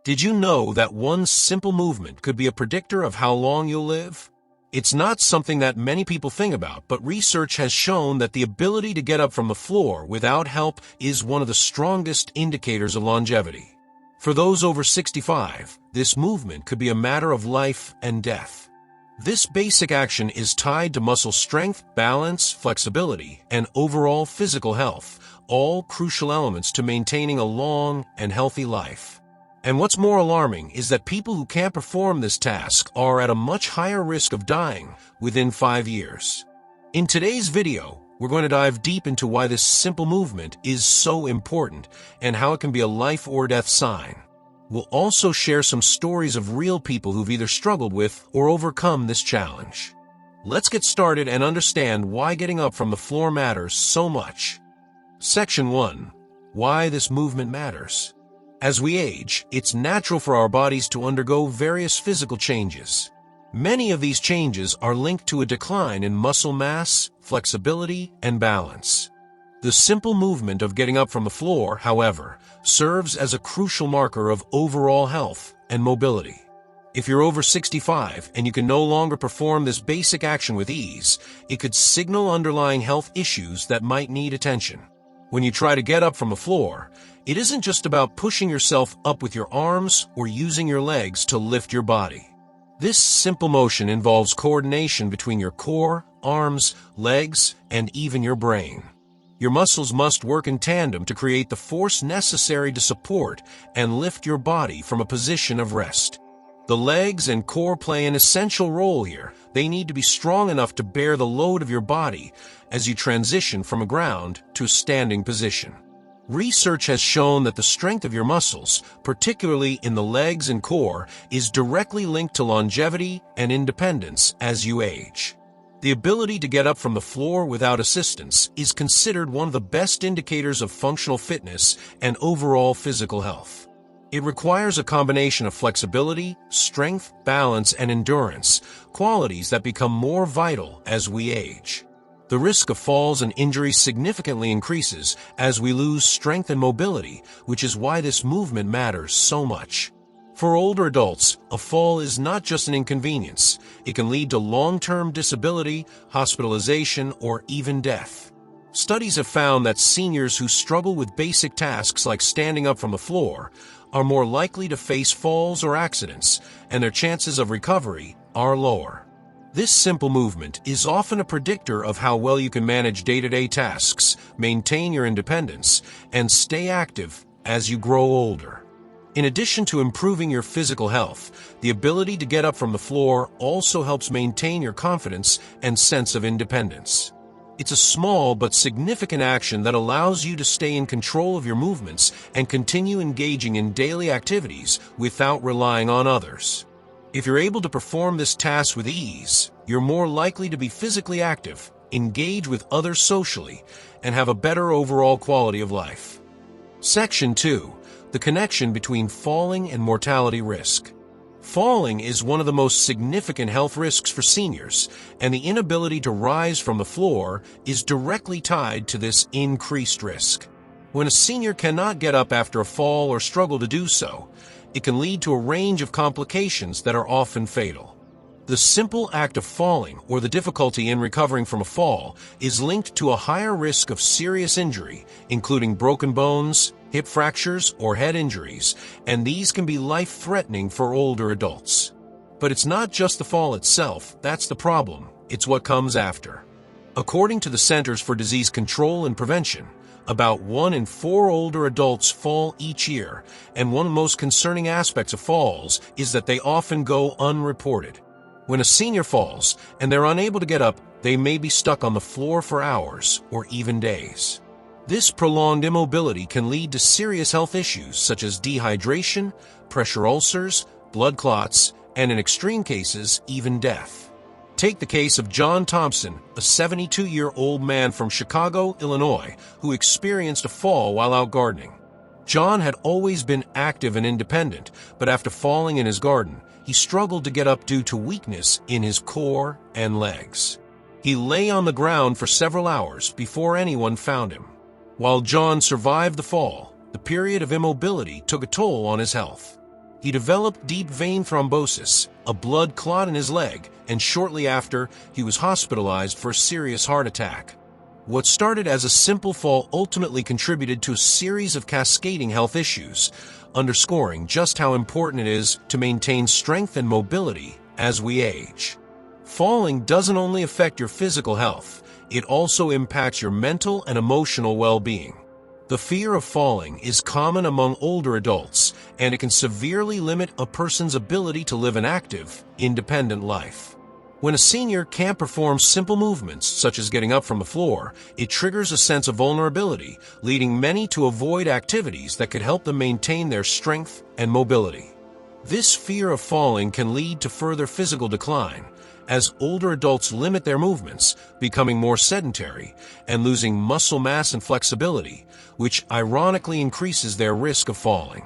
Did you know that one simple movement could be a predictor of how long you'll live? It's not something that many people think about, but research has shown that the ability to get up from the floor without help is one of the strongest indicators of longevity. For those over 65, this movement could be a matter of life and death. This basic action is tied to muscle strength, balance, flexibility, and overall physical health, all crucial elements to maintaining a long and healthy life. And what's more alarming is that people who can't perform this task are at a much higher risk of dying within 5 years. In today's video, we're going to dive deep into why this simple movement is so important and how it can be a life or death sign. We'll also share some stories of real people who've either struggled with or overcome this challenge. Let's get started and understand why getting up from the floor matters so much. Section 1. Why this movement matters. As we age, it's natural for our bodies to undergo various physical changes. Many of these changes are linked to a decline in muscle mass, flexibility, and balance. The simple movement of getting up from the floor, however, serves as a crucial marker of overall health and mobility. If you're over 65 and you can no longer perform this basic action with ease, it could signal underlying health issues that might need attention. When you try to get up from the floor, it isn't just about pushing yourself up with your arms or using your legs to lift your body. This simple motion involves coordination between your core, arms, legs, and even your brain. Your muscles must work in tandem to create the force necessary to support and lift your body from a position of rest. The legs and core play an essential role here. They need to be strong enough to bear the load of your body as you transition from a ground to a standing position. Research has shown that the strength of your muscles, particularly in the legs and core, is directly linked to longevity and independence as you age. The ability to get up from the floor without assistance is considered one of the best indicators of functional fitness and overall physical health. It requires a combination of flexibility, strength, balance, and endurance, qualities that become more vital as we age. The risk of falls and injuries significantly increases as we lose strength and mobility, which is why this movement matters so much. For older adults, a fall is not just an inconvenience. It can lead to long-term disability, hospitalization, or even death. Studies have found that seniors who struggle with basic tasks like standing up from the floor are more likely to face falls or accidents, and their chances of recovery are lower. This simple movement is often a predictor of how well you can manage day-to-day tasks, maintain your independence, and stay active as you grow older. In addition to improving your physical health, the ability to get up from the floor also helps maintain your confidence and sense of independence. It's a small but significant action that allows you to stay in control of your movements and continue engaging in daily activities without relying on others. If you're able to perform this task with ease, you're more likely to be physically active, engage with others socially, and have a better overall quality of life. Section 2. The connection between falling and mortality risk. Falling is one of the most significant health risks for seniors, and the inability to rise from the floor is directly tied to this increased risk. When a senior cannot get up after a fall or struggle to do so, it can lead to a range of complications that are often fatal. The simple act of falling or the difficulty in recovering from a fall is linked to a higher risk of serious injury, including broken bones, hip fractures, or head injuries, and these can be life-threatening for older adults. But it's not just the fall itself that's the problem, it's what comes after. According to the Centers for Disease Control and Prevention, about 1 in 4 older adults fall each year, and one of the most concerning aspects of falls is that they often go unreported. When a senior falls and they're unable to get up, they may be stuck on the floor for hours or even days. This prolonged immobility can lead to serious health issues such as dehydration, pressure ulcers, blood clots, and in extreme cases, even death. Take the case of John Thompson, a 72-year-old man from Chicago, Illinois, who experienced a fall while out gardening. John had always been active and independent, but after falling in his garden, he struggled to get up due to weakness in his core and legs. He lay on the ground for several hours before anyone found him. While John survived the fall, the period of immobility took a toll on his health. He developed deep vein thrombosis, a blood clot in his leg, and shortly after, he was hospitalized for a serious heart attack. What started as a simple fall ultimately contributed to a series of cascading health issues, underscoring just how important it is to maintain strength and mobility as we age. Falling doesn't only affect your physical health, it also impacts your mental and emotional well-being. The fear of falling is common among older adults, and it can severely limit a person's ability to live an active, independent life. When a senior can't perform simple movements, such as getting up from the floor, it triggers a sense of vulnerability, leading many to avoid activities that could help them maintain their strength and mobility. This fear of falling can lead to further physical decline, as older adults limit their movements, becoming more sedentary, and losing muscle mass and flexibility, which ironically increases their risk of falling.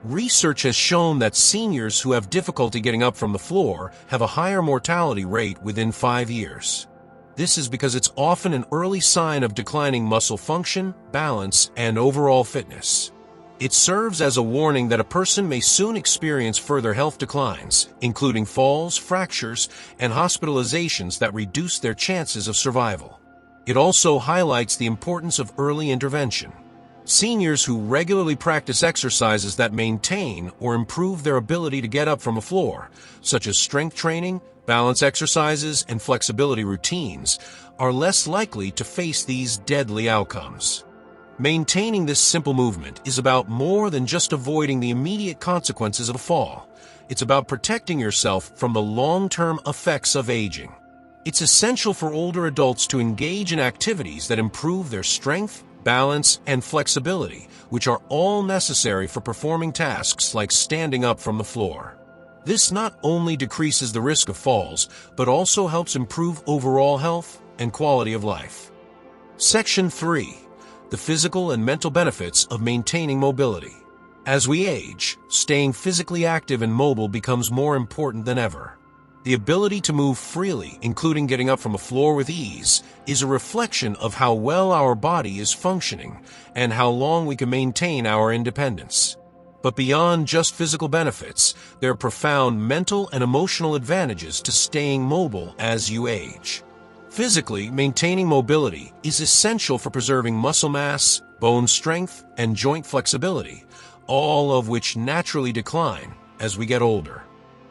Research has shown that seniors who have difficulty getting up from the floor have a higher mortality rate within 5 years. This is because it's often an early sign of declining muscle function, balance, and overall fitness. It serves as a warning that a person may soon experience further health declines, including falls, fractures, and hospitalizations that reduce their chances of survival. It also highlights the importance of early intervention. Seniors who regularly practice exercises that maintain or improve their ability to get up from a floor, such as strength training, balance exercises, and flexibility routines, are less likely to face these deadly outcomes. Maintaining this simple movement is about more than just avoiding the immediate consequences of a fall. It's about protecting yourself from the long-term effects of aging. It's essential for older adults to engage in activities that improve their strength, balance, and flexibility, which are all necessary for performing tasks like standing up from the floor. This not only decreases the risk of falls, but also helps improve overall health and quality of life. Section 3. The physical and mental benefits of maintaining mobility. As we age, staying physically active and mobile becomes more important than ever. The ability to move freely, including getting up from a floor with ease, is a reflection of how well our body is functioning and how long we can maintain our independence. But beyond just physical benefits, there are profound mental and emotional advantages to staying mobile as you age. Physically, maintaining mobility is essential for preserving muscle mass, bone strength, and joint flexibility, all of which naturally decline as we get older.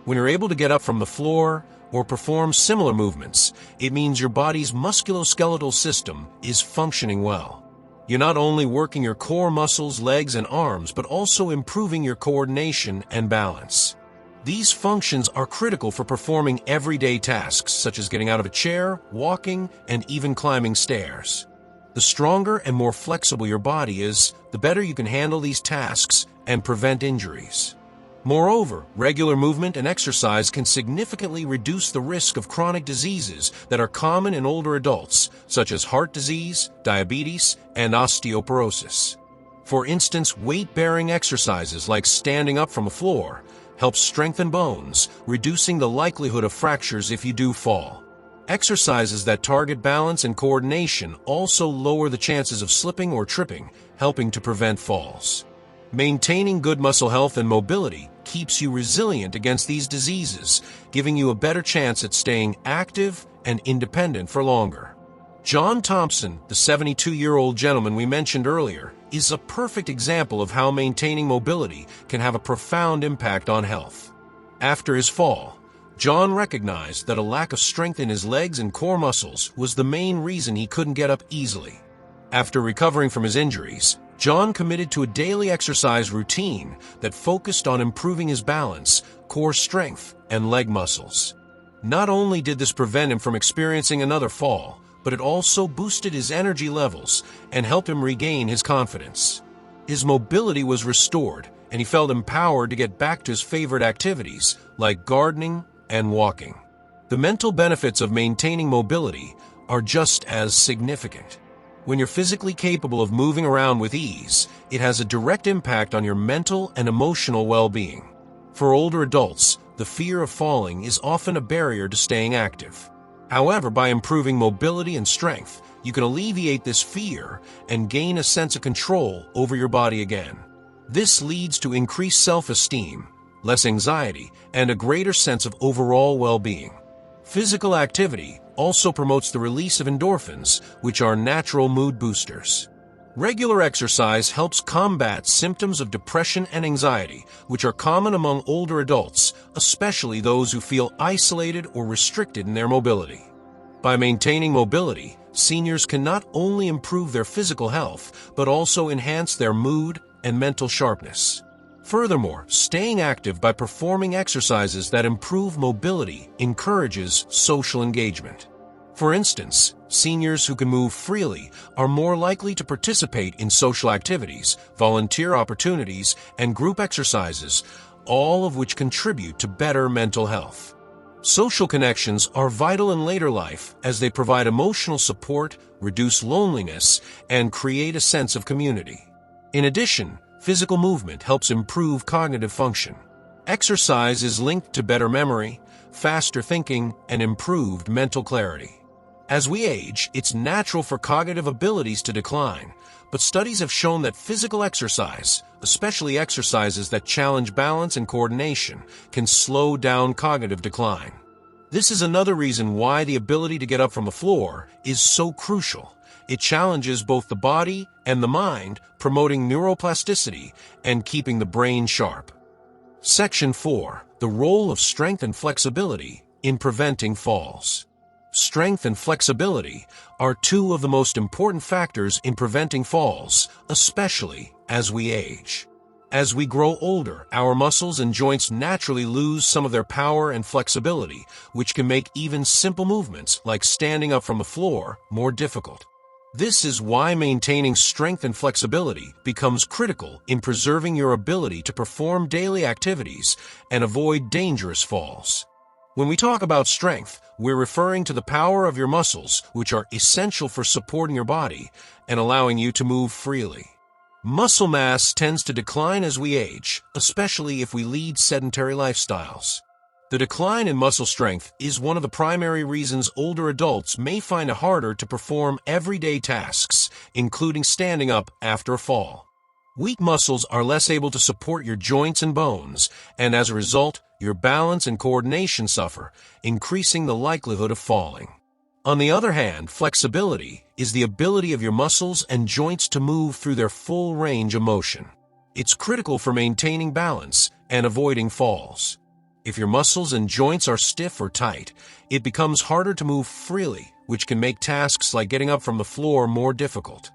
When you're able to get up from the floor or perform similar movements, it means your body's musculoskeletal system is functioning well. You're not only working your core muscles, legs, and arms, but also improving your coordination and balance. These functions are critical for performing everyday tasks, such as getting out of a chair, walking, and even climbing stairs. The stronger and more flexible your body is, the better you can handle these tasks and prevent injuries. Moreover, regular movement and exercise can significantly reduce the risk of chronic diseases that are common in older adults, such as heart disease, diabetes, and osteoporosis. For instance, weight-bearing exercises like standing up from a floor helps strengthen bones, reducing the likelihood of fractures if you do fall. Exercises that target balance and coordination also lower the chances of slipping or tripping, helping to prevent falls. Maintaining good muscle health and mobility keeps you resilient against these diseases, giving you a better chance at staying active and independent for longer. John Thompson, the 72-year-old gentleman we mentioned earlier, is a perfect example of how maintaining mobility can have a profound impact on health. After his fall, John recognized that a lack of strength in his legs and core muscles was the main reason he couldn't get up easily. After recovering from his injuries, John committed to a daily exercise routine that focused on improving his balance, core strength, and leg muscles. Not only did this prevent him from experiencing another fall, but it also boosted his energy levels and helped him regain his confidence. His mobility was restored, and he felt empowered to get back to his favorite activities, like gardening and walking. The mental benefits of maintaining mobility are just as significant. When you're physically capable of moving around with ease, it has a direct impact on your mental and emotional well-being. For older adults, the fear of falling is often a barrier to staying active. However, by improving mobility and strength, you can alleviate this fear and gain a sense of control over your body again. This leads to increased self-esteem, less anxiety, and a greater sense of overall well-being. Physical activity also promotes the release of endorphins, which are natural mood boosters. Regular exercise helps combat symptoms of depression and anxiety, which are common among older adults, especially those who feel isolated or restricted in their mobility. By maintaining mobility, seniors can not only improve their physical health, but also enhance their mood and mental sharpness. Furthermore, staying active by performing exercises that improve mobility encourages social engagement. For instance, seniors who can move freely are more likely to participate in social activities, volunteer opportunities, and group exercises, all of which contribute to better mental health. Social connections are vital in later life as they provide emotional support, reduce loneliness, and create a sense of community. In addition, physical movement helps improve cognitive function. Exercise is linked to better memory, faster thinking, and improved mental clarity. As we age, it's natural for cognitive abilities to decline, but studies have shown that physical exercise, especially exercises that challenge balance and coordination, can slow down cognitive decline. This is another reason why the ability to get up from a floor is so crucial. It challenges both the body and the mind, promoting neuroplasticity and keeping the brain sharp. Section 4. The role of strength and flexibility in preventing falls. Strength and flexibility are two of the most important factors in preventing falls, especially as we age. As we grow older, our muscles and joints naturally lose some of their power and flexibility, which can make even simple movements like standing up from the floor more difficult. This is why maintaining strength and flexibility becomes critical in preserving your ability to perform daily activities and avoid dangerous falls. When we talk about strength, we're referring to the power of your muscles, which are essential for supporting your body and allowing you to move freely. Muscle mass tends to decline as we age, especially if we lead sedentary lifestyles. The decline in muscle strength is one of the primary reasons older adults may find it harder to perform everyday tasks, including standing up after a fall. Weak muscles are less able to support your joints and bones, and as a result, your balance and coordination suffer, increasing the likelihood of falling. On the other hand, flexibility is the ability of your muscles and joints to move through their full range of motion. It's critical for maintaining balance and avoiding falls. If your muscles and joints are stiff or tight, it becomes harder to move freely, which can make tasks like getting up from the floor more difficult.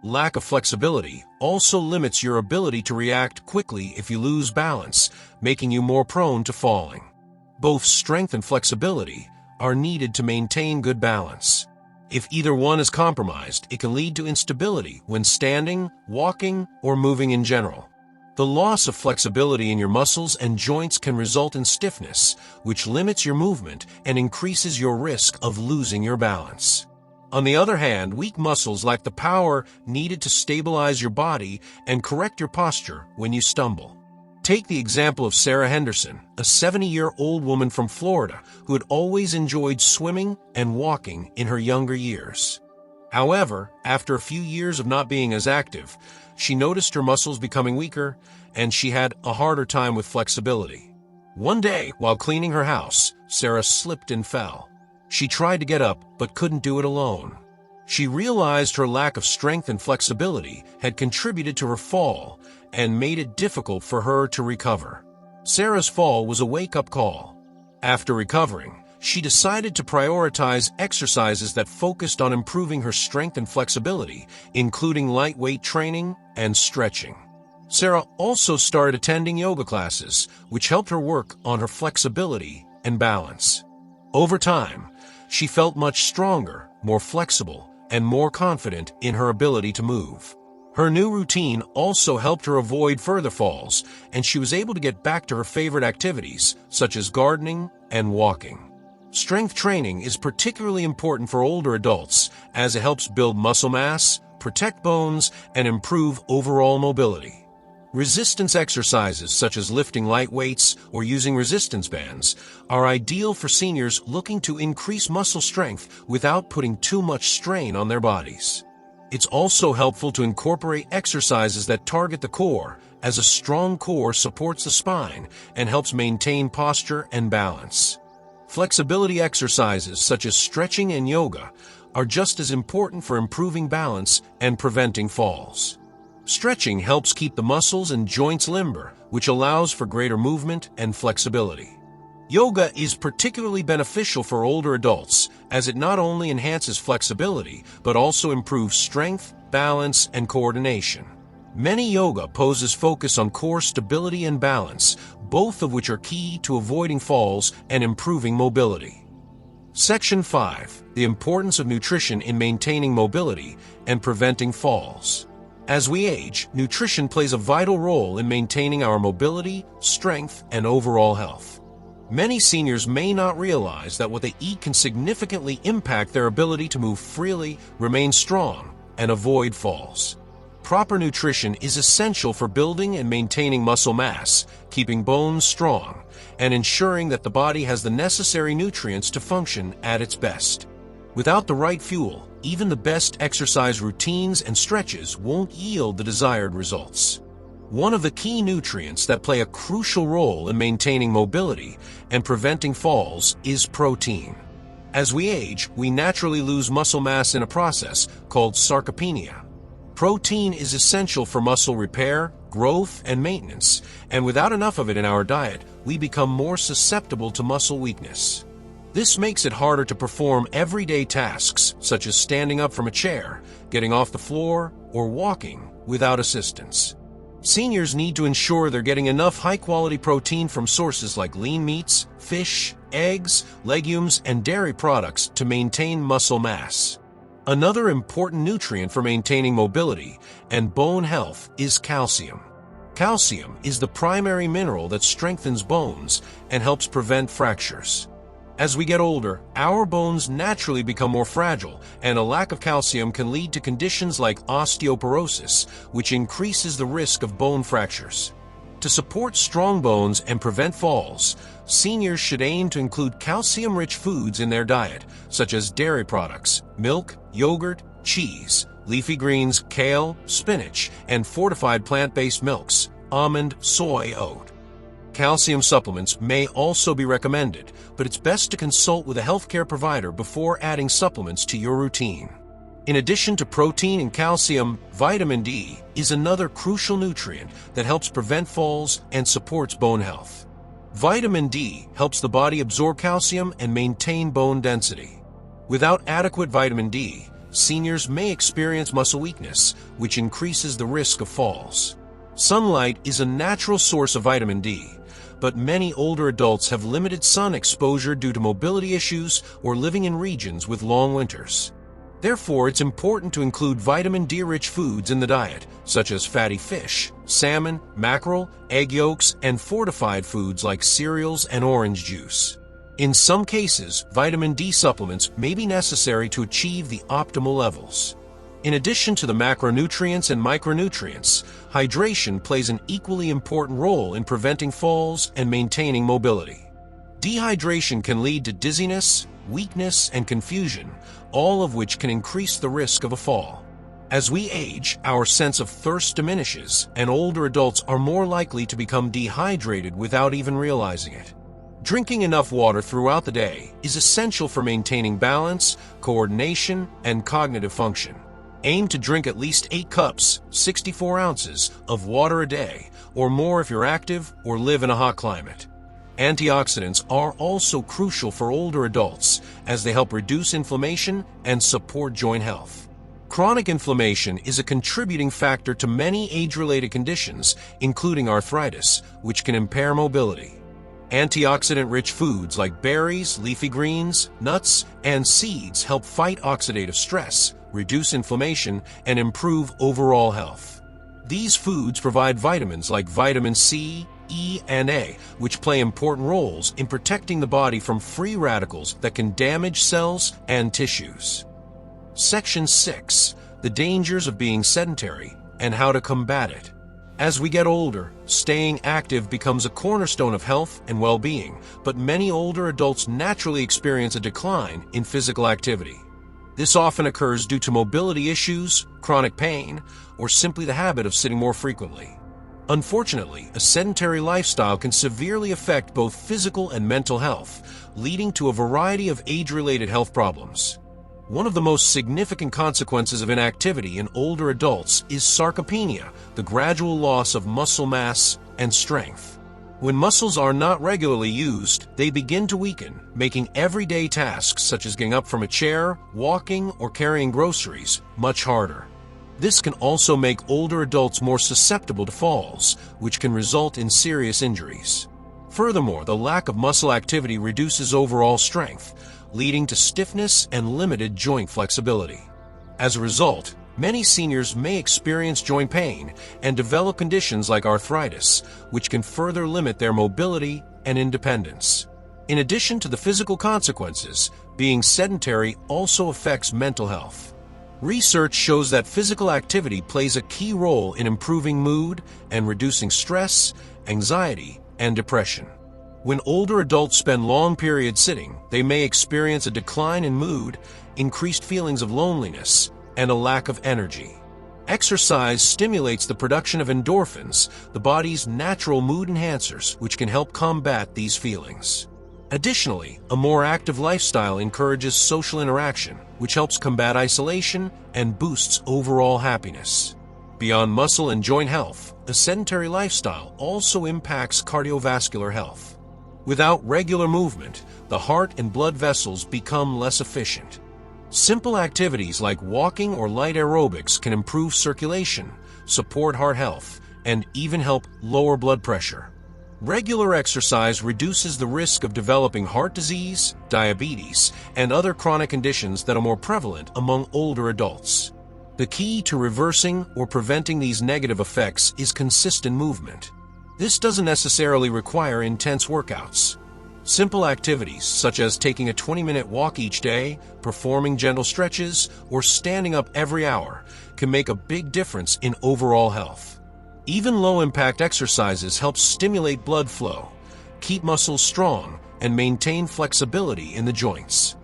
Lack of flexibility also limits your ability to react quickly if you lose balance, making you more prone to falling. Both strength and flexibility are needed to maintain good balance. If either one is compromised, it can lead to instability when standing, walking, or moving in general. The loss of flexibility in your muscles and joints can result in stiffness, which limits your movement and increases your risk of losing your balance. On the other hand, weak muscles lack the power needed to stabilize your body and correct your posture when you stumble. Take the example of Sarah Henderson, a 70-year-old woman from Florida who had always enjoyed swimming and walking in her younger years. However, after a few years of not being as active, she noticed her muscles becoming weaker and she had a harder time with flexibility. One day, while cleaning her house, Sarah slipped and fell. She tried to get up, but couldn't do it alone. She realized her lack of strength and flexibility had contributed to her fall and made it difficult for her to recover. Sarah's fall was a wake-up call. After recovering, she decided to prioritize exercises that focused on improving her strength and flexibility, including lightweight training and stretching. Sarah also started attending yoga classes, which helped her work on her flexibility and balance. Over time, she felt much stronger, more flexible, and more confident in her ability to move. Her new routine also helped her avoid further falls, and she was able to get back to her favorite activities, such as gardening and walking. Strength training is particularly important for older adults, as it helps build muscle mass, protect bones, and improve overall mobility. Resistance exercises such as lifting light weights or using resistance bands are ideal for seniors looking to increase muscle strength without putting too much strain on their bodies. It's also helpful to incorporate exercises that target the core, as a strong core supports the spine and helps maintain posture and balance. Flexibility exercises such as stretching and yoga are just as important for improving balance and preventing falls. Stretching helps keep the muscles and joints limber, which allows for greater movement and flexibility. Yoga is particularly beneficial for older adults, as it not only enhances flexibility, but also improves strength, balance, and coordination. Many yoga poses focus on core stability and balance, both of which are key to avoiding falls and improving mobility. Section 5. The importance of nutrition in maintaining mobility and preventing falls. As we age, nutrition plays a vital role in maintaining our mobility, strength, and overall health. Many seniors may not realize that what they eat can significantly impact their ability to move freely, remain strong, and avoid falls. Proper nutrition is essential for building and maintaining muscle mass, keeping bones strong, and ensuring that the body has the necessary nutrients to function at its best. Without the right fuel, even the best exercise routines and stretches won't yield the desired results. One of the key nutrients that play a crucial role in maintaining mobility and preventing falls is protein. As we age, we naturally lose muscle mass in a process called sarcopenia. Protein is essential for muscle repair, growth, and maintenance, and without enough of it in our diet, we become more susceptible to muscle weakness. This makes it harder to perform everyday tasks, such as standing up from a chair, getting off the floor, or walking without assistance. Seniors need to ensure they're getting enough high-quality protein from sources like lean meats, fish, eggs, legumes, and dairy products to maintain muscle mass. Another important nutrient for maintaining mobility and bone health is calcium. Calcium is the primary mineral that strengthens bones and helps prevent fractures. As we get older, our bones naturally become more fragile, and a lack of calcium can lead to conditions like osteoporosis, which increases the risk of bone fractures. To support strong bones and prevent falls, seniors should aim to include calcium-rich foods in their diet, such as dairy products, milk, yogurt, cheese, leafy greens, kale, spinach, and fortified plant-based milks, almond, soy, oat. Calcium supplements may also be recommended, but it's best to consult with a healthcare provider before adding supplements to your routine. In addition to protein and calcium, vitamin D is another crucial nutrient that helps prevent falls and supports bone health. Vitamin D helps the body absorb calcium and maintain bone density. Without adequate vitamin D, seniors may experience muscle weakness, which increases the risk of falls. Sunlight is a natural source of vitamin D, but many older adults have limited sun exposure due to mobility issues or living in regions with long winters. Therefore, it's important to include vitamin D-rich foods in the diet, such as fatty fish, salmon, mackerel, egg yolks, and fortified foods like cereals and orange juice. In some cases, vitamin D supplements may be necessary to achieve the optimal levels. In addition to the macronutrients and micronutrients, hydration plays an equally important role in preventing falls and maintaining mobility. Dehydration can lead to dizziness, weakness, and confusion, all of which can increase the risk of a fall. As we age, our sense of thirst diminishes, and older adults are more likely to become dehydrated without even realizing it. Drinking enough water throughout the day is essential for maintaining balance, coordination, and cognitive function. Aim to drink at least 8 cups, 64 ounces, of water a day, or more if you're active or live in a hot climate. Antioxidants are also crucial for older adults, as they help reduce inflammation and support joint health. Chronic inflammation is a contributing factor to many age-related conditions, including arthritis, which can impair mobility. Antioxidant-rich foods like berries, leafy greens, nuts, and seeds help fight oxidative stress, reduce inflammation, and improve overall health. These foods provide vitamins like vitamin C, E, and A, which play important roles in protecting the body from free radicals that can damage cells and tissues. Section 6. The dangers of being sedentary and how to combat it. As we get older, staying active becomes a cornerstone of health and well-being, but many older adults naturally experience a decline in physical activity. This often occurs due to mobility issues, chronic pain, or simply the habit of sitting more frequently. Unfortunately, a sedentary lifestyle can severely affect both physical and mental health, leading to a variety of age-related health problems. One of the most significant consequences of inactivity in older adults is sarcopenia, the gradual loss of muscle mass and strength. When muscles are not regularly used, they begin to weaken, making everyday tasks such as getting up from a chair, walking, or carrying groceries much harder. This can also make older adults more susceptible to falls, which can result in serious injuries. Furthermore, the lack of muscle activity reduces overall strength, leading to stiffness and limited joint flexibility. As a result, many seniors may experience joint pain and develop conditions like arthritis, which can further limit their mobility and independence. In addition to the physical consequences, being sedentary also affects mental health. Research shows that physical activity plays a key role in improving mood and reducing stress, anxiety, and depression. When older adults spend long periods sitting, they may experience a decline in mood, increased feelings of loneliness, and a lack of energy. Exercise stimulates the production of endorphins, the body's natural mood enhancers, which can help combat these feelings. Additionally, a more active lifestyle encourages social interaction, which helps combat isolation and boosts overall happiness. Beyond muscle and joint health, a sedentary lifestyle also impacts cardiovascular health. Without regular movement, the heart and blood vessels become less efficient. Simple activities like walking or light aerobics can improve circulation, support heart health, and even help lower blood pressure. Regular exercise reduces the risk of developing heart disease, diabetes, and other chronic conditions that are more prevalent among older adults. The key to reversing or preventing these negative effects is consistent movement. This doesn't necessarily require intense workouts. Simple activities such as taking a 20-minute walk each day, performing gentle stretches, or standing up every hour can make a big difference in overall health. Even low-impact exercises help stimulate blood flow, keep muscles strong, and maintain flexibility in the joints.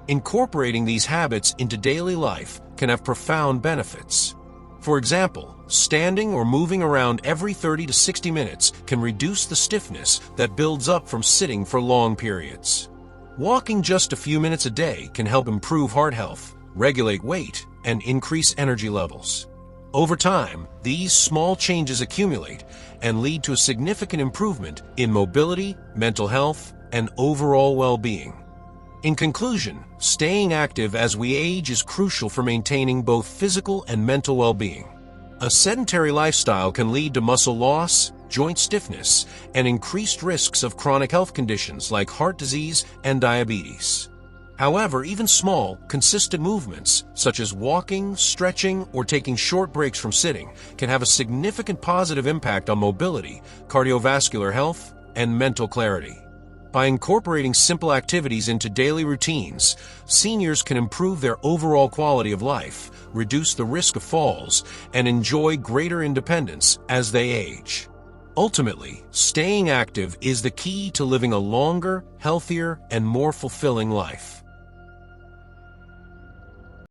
Incorporating these habits into daily life can have profound benefits. For example, standing or moving around every 30 to 60 minutes can reduce the stiffness that builds up from sitting for long periods. Walking just a few minutes a day can help improve heart health, regulate weight, and increase energy levels. Over time, these small changes accumulate and lead to a significant improvement in mobility, mental health, and overall well-being. In conclusion, staying active as we age is crucial for maintaining both physical and mental well-being. A sedentary lifestyle can lead to muscle loss, joint stiffness, and increased risks of chronic health conditions like heart disease and diabetes. However, even small, consistent movements, such as walking, stretching, or taking short breaks from sitting, can have a significant positive impact on mobility, cardiovascular health, and mental clarity. By incorporating simple activities into daily routines, seniors can improve their overall quality of life, reduce the risk of falls, and enjoy greater independence as they age. Ultimately, staying active is the key to living a longer, healthier, and more fulfilling life.